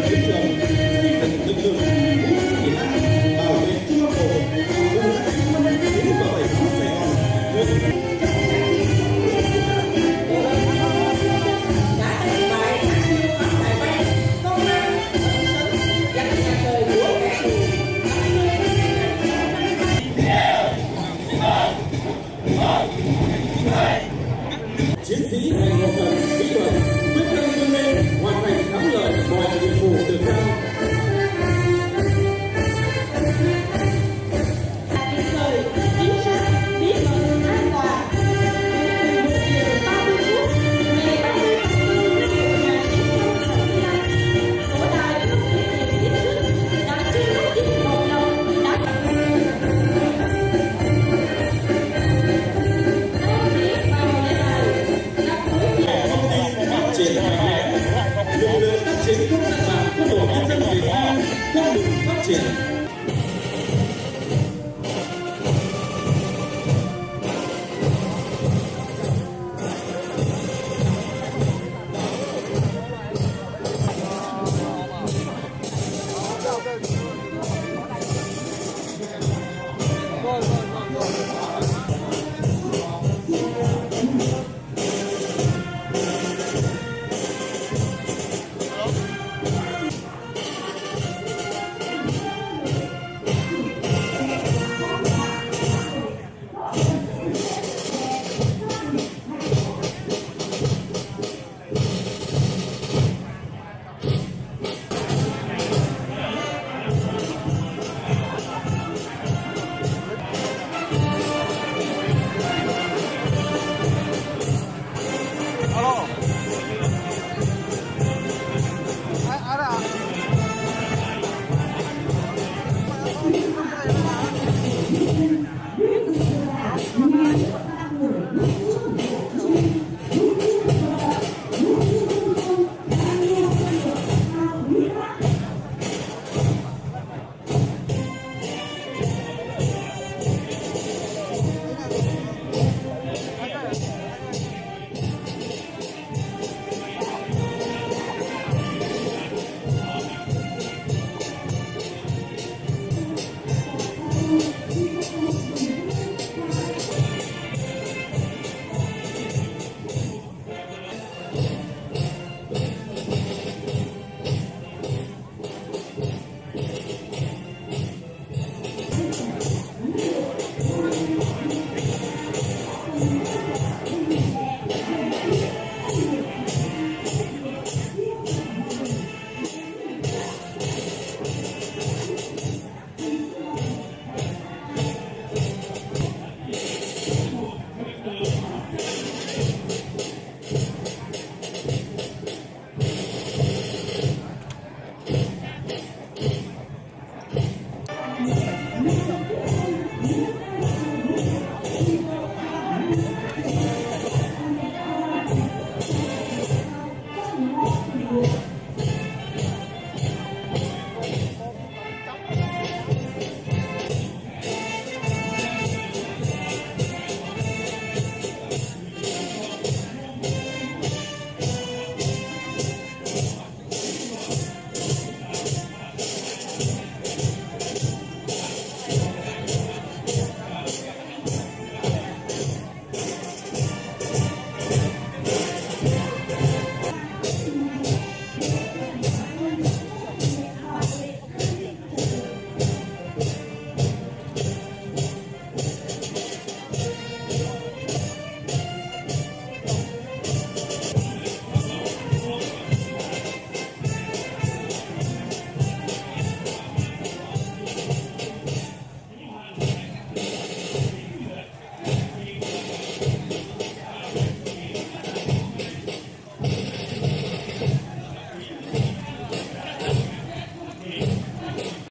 chiến trường, xây dựng lực lượng vũ trang miền Nam, bảo vệ Trung Bắc Bộ, cùng các chiến binh tiến vào giải phóng Sài Gòn. Chiến sĩ dành một phần kỹ thuật, quyết tâm vươn lên, hoàn thành thắng lợi mọi nhiệm vụ được giao. Kịp thời, chính xác, bí mật, an toàn. 11:30 ngày 30 tháng 4 năm 1975, Tổ đài không thể hiện tiết sức đã chiến đấu với cộng đồng đã phát triển vào lễ đài là cuối Triển khai lực lượng tác chiến không gian mạng của Tổ nhân dân Việt Nam không ngừng phát triển.